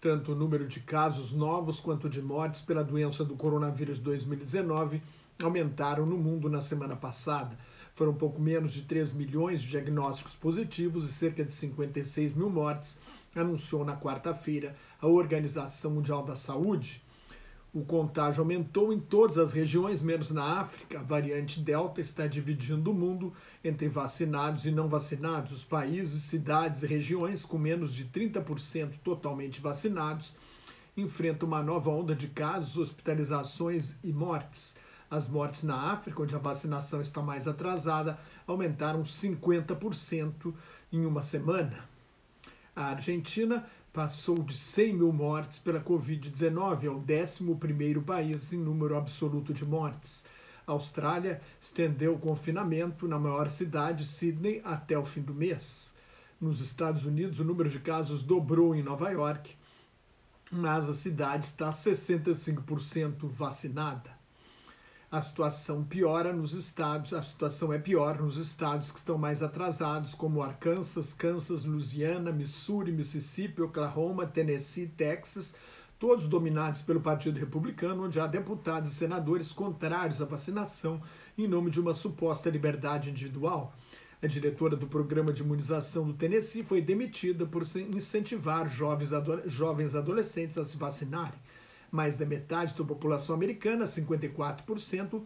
Tanto o número de casos novos quanto de mortes pela doença do coronavírus 2019 aumentaram no mundo na semana passada. Foram pouco menos de 3 milhões de diagnósticos positivos e cerca de 56 mil mortes, anunciou na quarta-feira a Organização Mundial da Saúde. O contágio aumentou em todas as regiões, menos na África. A variante Delta está dividindo o mundo entre vacinados e não vacinados. Os países, cidades e regiões com menos de 30% totalmente vacinados enfrentam uma nova onda de casos, hospitalizações e mortes. As mortes na África, onde a vacinação está mais atrasada, aumentaram 50% em uma semana. A Argentina passou de 100 mil mortes pela Covid-19, é o 11º país em número absoluto de mortes. A Austrália estendeu o confinamento na maior cidade, Sydney, até o fim do mês. Nos Estados Unidos, o número de casos dobrou em Nova York, mas a cidade está 65% vacinada. A situação é pior nos estados que estão mais atrasados, como Arkansas, Kansas, Louisiana, Missouri, Mississippi, Oklahoma, Tennessee, Texas, todos dominados pelo Partido Republicano, onde há deputados e senadores contrários à vacinação em nome de uma suposta liberdade individual. A diretora do programa de imunização do Tennessee foi demitida por incentivar jovens adolescentes a se vacinarem. Mais da metade da população americana, 54%,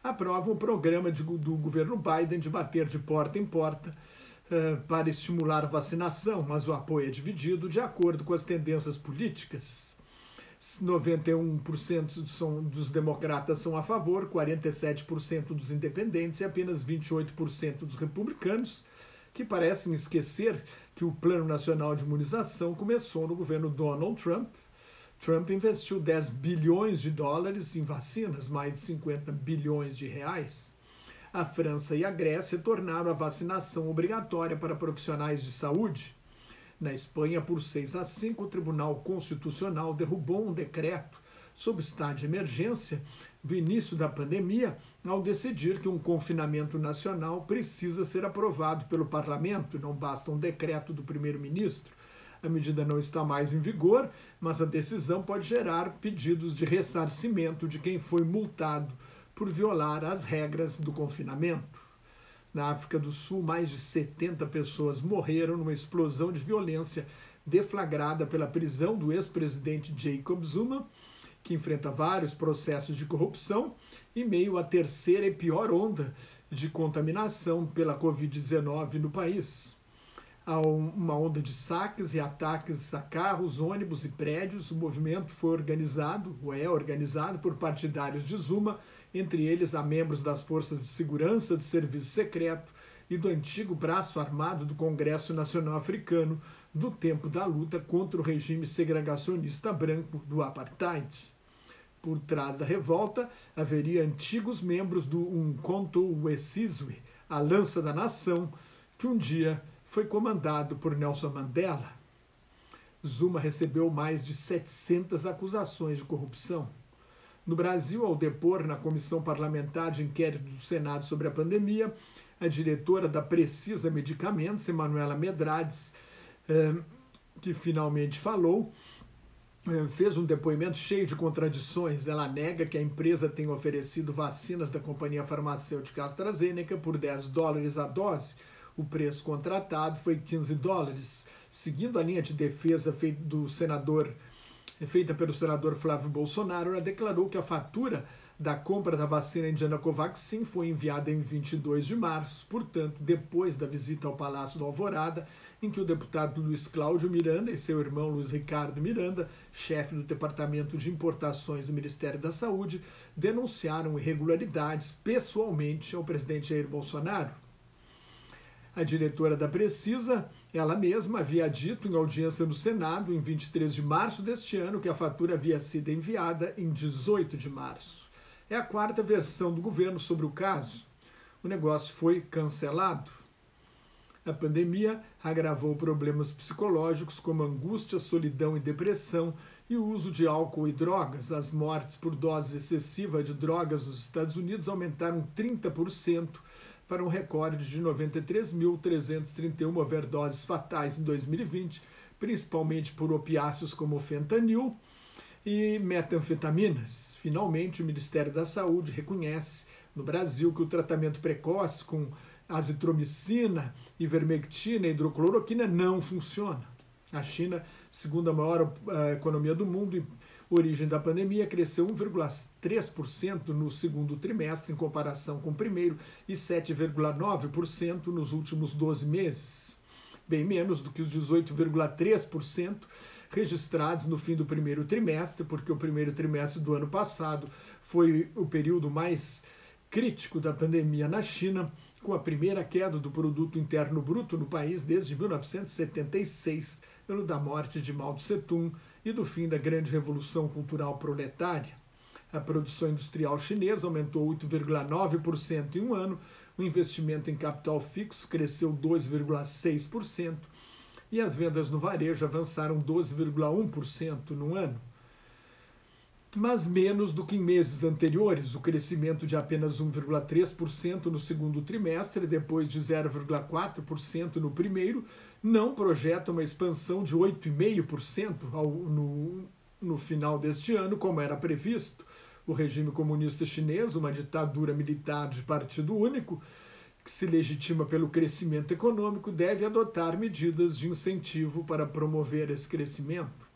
aprova o programa do governo Biden de bater de porta em porta para estimular a vacinação, mas o apoio é dividido de acordo com as tendências políticas. 91% dos democratas são a favor, 47% dos independentes e apenas 28% dos republicanos, que parecem esquecer que o Plano Nacional de Imunização começou no governo Donald Trump. Trump investiu 10 bilhões de dólares em vacinas, mais de 50 bilhões de reais. A França e a Grécia tornaram a vacinação obrigatória para profissionais de saúde. Na Espanha, por 6-5, o Tribunal Constitucional derrubou um decreto sob estado de emergência do início da pandemia, ao decidir que um confinamento nacional precisa ser aprovado pelo parlamento, não basta um decreto do primeiro-ministro. A medida não está mais em vigor, mas a decisão pode gerar pedidos de ressarcimento de quem foi multado por violar as regras do confinamento. Na África do Sul, mais de 70 pessoas morreram numa explosão de violência deflagrada pela prisão do ex-presidente Jacob Zuma, que enfrenta vários processos de corrupção, em meio à terceira e pior onda de contaminação pela Covid-19 no país. Há uma onda de saques e ataques a carros, ônibus e prédios. O movimento é organizado por partidários de Zuma, entre eles há membros das forças de segurança, do serviço secreto e do antigo braço armado do Congresso Nacional Africano, do tempo da luta contra o regime segregacionista branco do apartheid. Por trás da revolta, haveria antigos membros do Umkhonto we-Sizwe, a Lança da Nação, que um dia foi comandado por Nelson Mandela. Zuma recebeu mais de 700 acusações de corrupção. No Brasil, ao depor na Comissão Parlamentar de Inquérito do Senado sobre a pandemia, a diretora da Precisa Medicamentos, Emanuela Medrades, que finalmente falou, fez um depoimento cheio de contradições. Ela nega que a empresa tenha oferecido vacinas da companhia farmacêutica AstraZeneca por $10 a dose. O preço contratado foi $15. Seguindo a linha de defesa feita pelo senador Flávio Bolsonaro, ela declarou que a fatura da compra da vacina indiana Covaxin foi enviada em 22 de março, portanto, depois da visita ao Palácio do Alvorada, em que o deputado Luiz Cláudio Miranda e seu irmão Luiz Ricardo Miranda, chefe do Departamento de Importações do Ministério da Saúde, denunciaram irregularidades pessoalmente ao presidente Jair Bolsonaro. A diretora da Precisa, ela mesma havia dito em audiência no Senado, em 23 de março deste ano, que a fatura havia sido enviada em 18 de março. É a quarta versão do governo sobre o caso. O negócio foi cancelado. A pandemia agravou problemas psicológicos como angústia, solidão e depressão e o uso de álcool e drogas. As mortes por dose excessiva de drogas nos Estados Unidos aumentaram 30%, para um recorde de 93.331 overdoses fatais em 2020, principalmente por opiáceos como o fentanil e metanfetaminas. Finalmente, o Ministério da Saúde reconhece no Brasil que o tratamento precoce com azitromicina, ivermectina e hidrocloroquina não funciona. A China, segunda maior economia do mundo, origem da pandemia, cresceu 1,3% no segundo trimestre em comparação com o primeiro e 7,9% nos últimos 12 meses, bem menos do que os 18,3% registrados no fim do primeiro trimestre, porque o primeiro trimestre do ano passado foi o período mais crítico da pandemia na China, com a primeira queda do produto interno bruto no país desde 1976, ano da morte de Mao Tse-tung e do fim da grande revolução cultural proletária. A produção industrial chinesa aumentou 8,9% em um ano, o investimento em capital fixo cresceu 2,6% e as vendas no varejo avançaram 12,1% no ano. Mas menos do que em meses anteriores, o crescimento de apenas 1,3% no segundo trimestre, depois de 0,4% no primeiro, não projeta uma expansão de 8,5% no final deste ano, como era previsto. O regime comunista chinês, uma ditadura militar de partido único, que se legitima pelo crescimento econômico, deve adotar medidas de incentivo para promover esse crescimento.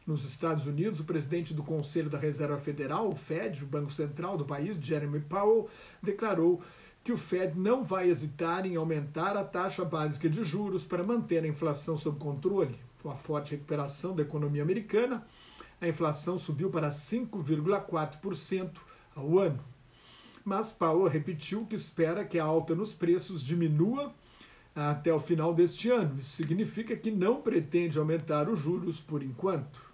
Nos Estados Unidos, o presidente do Conselho da Reserva Federal, o Fed, o Banco Central do país, Jeremy Powell, declarou que o Fed não vai hesitar em aumentar a taxa básica de juros para manter a inflação sob controle. Com a forte recuperação da economia americana, a inflação subiu para 5,4% ao ano. Mas Powell repetiu que espera que a alta nos preços diminua até o final deste ano. Isso significa que não pretende aumentar os juros por enquanto.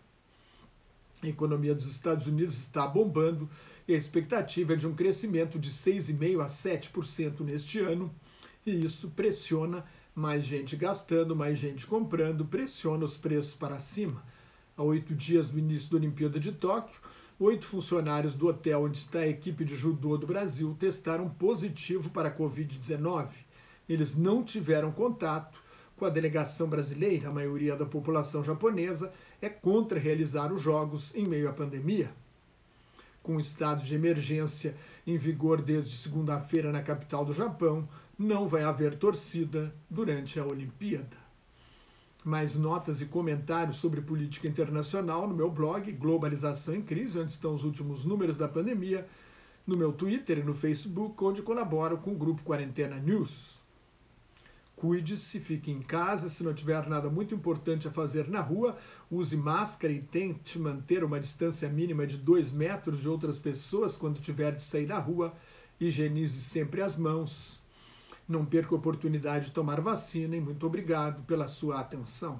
A economia dos Estados Unidos está bombando e a expectativa é de um crescimento de 6,5% a 7% neste ano, e isso pressiona mais gente gastando, mais gente comprando, pressiona os preços para cima. Há 8 dias do início da Olimpíada de Tóquio, 8 funcionários do hotel onde está a equipe de judô do Brasil testaram positivo para a Covid-19. Eles não tiveram contato com a delegação brasileira. A maioria da população japonesa é contra realizar os Jogos em meio à pandemia. Com o estado de emergência em vigor desde segunda-feira na capital do Japão, não vai haver torcida durante a Olimpíada. Mais notas e comentários sobre política internacional no meu blog Globalização em Crise, onde estão os últimos números da pandemia, no meu Twitter e no Facebook, onde colaboro com o grupo Quarentena News. Cuide-se, fique em casa, se não tiver nada muito importante a fazer na rua, use máscara e tente manter uma distância mínima de 2 metros de outras pessoas quando tiver de sair na rua, higienize sempre as mãos. Não perca a oportunidade de tomar vacina e muito obrigado pela sua atenção.